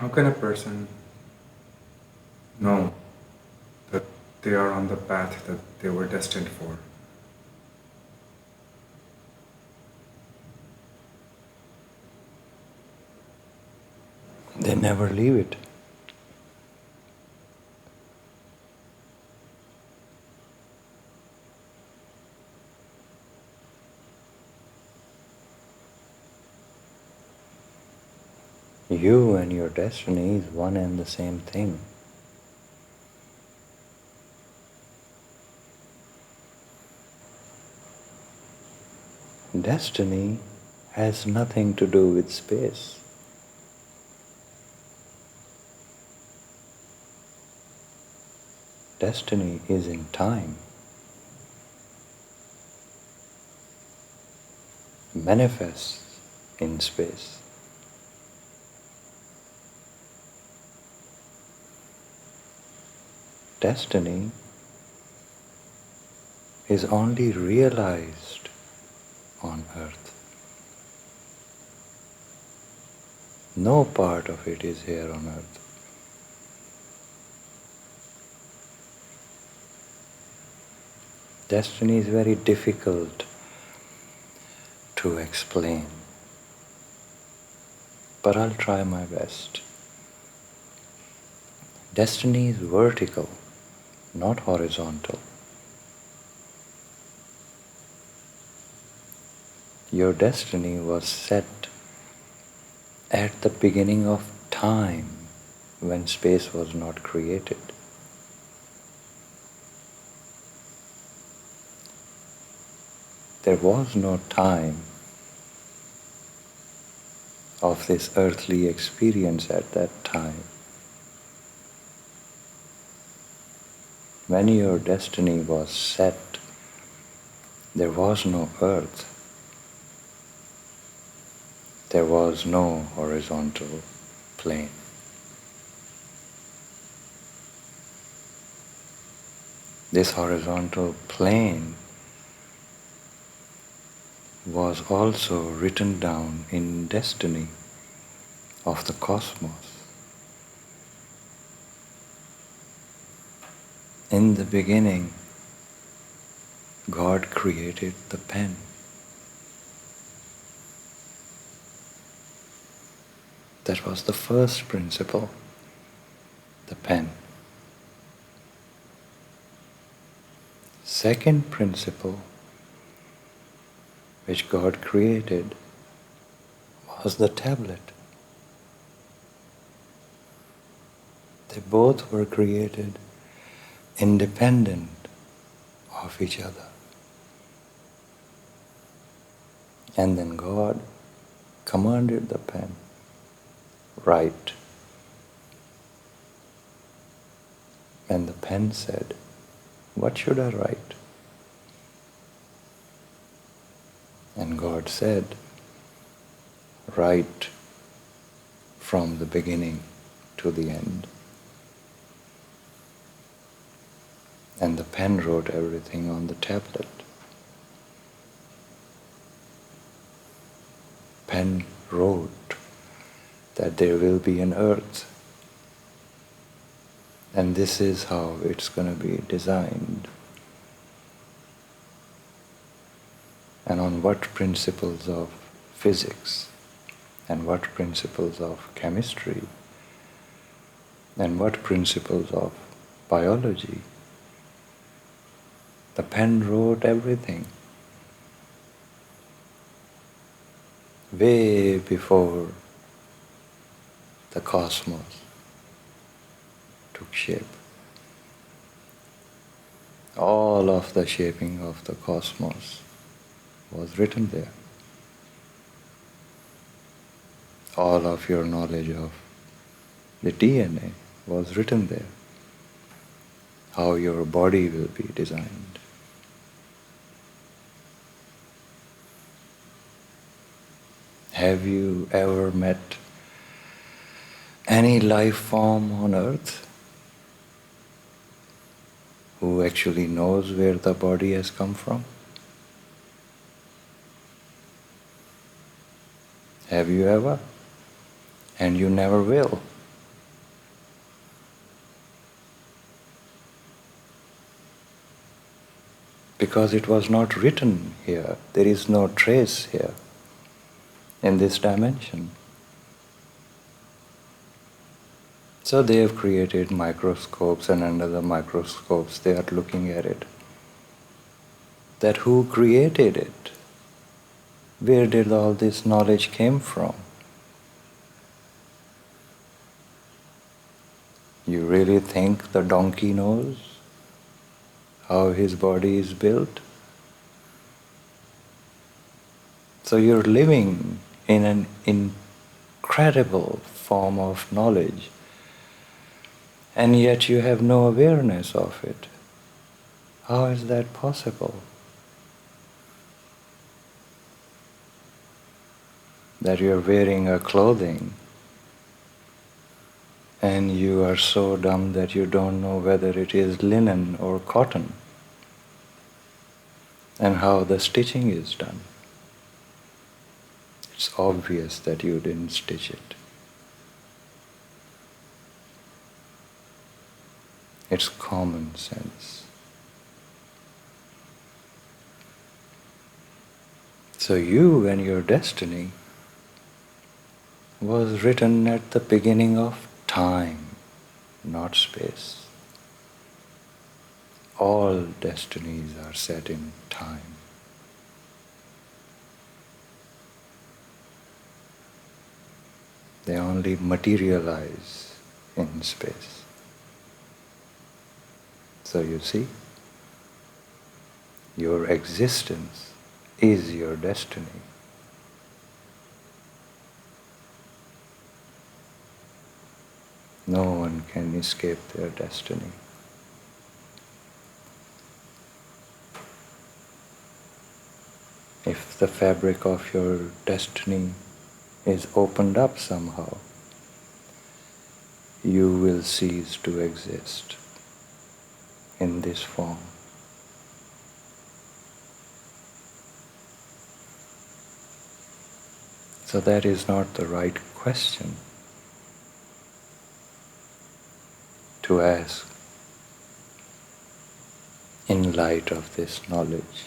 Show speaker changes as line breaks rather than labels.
How can a person know that they are on the path that they were destined for?
They never leave it. You and your destiny is one and the same thing. Destiny has nothing to do with space. Destiny is in time, manifests in space. Destiny is only realized on earth. No part of it is here on earth. Destiny is very difficult to explain, but I'll try my best. Destiny is vertical, not horizontal. Your destiny was set at the beginning of time when space was not created. There was no time of this earthly experience at that time. When your destiny was set, there was no earth. There was no horizontal plane. This horizontal plane was also written down in destiny of the cosmos. In the beginning, God created the pen. That was the first principle, the pen. Second principle which God created was the tablet. They both were created independent of each other. And then God commanded the pen, write. And the pen said, what should I write? And God said, write from the beginning to the end. And the pen wrote everything on the tablet. Pen wrote that there will be an earth, and this is how it's going to be designed. And on what principles of physics, and what principles of chemistry, and what principles of biology. The pen wrote everything way before the cosmos took shape. All of the shaping of the cosmos was written there. All of your knowledge of the DNA was written there. How your body will be designed. Have you ever met any life form on earth who actually knows where the body has come from? Have you ever? And you never will. because it was not written here. There is no trace here in this dimension. So they have created microscopes, and under the microscopes they are looking at it. That who created it? Where did all this knowledge came from? You really think the donkey knows how his body is built? So you're living in an incredible form of knowledge, and yet you have no awareness of it. How is that possible? That you're wearing a clothing and you are so dumb that you don't know whether it is linen or cotton and how the stitching is done. It's obvious that you didn't stitch it. It's common sense. So you and your destiny was written at the beginning of time, not space. All destinies are set in time. They only materialize in space. So you see, your existence is your destiny. No one can escape their destiny. If the fabric of your destiny is opened up somehow, you will cease to exist in this form. So that is not the right question to ask in light of this knowledge.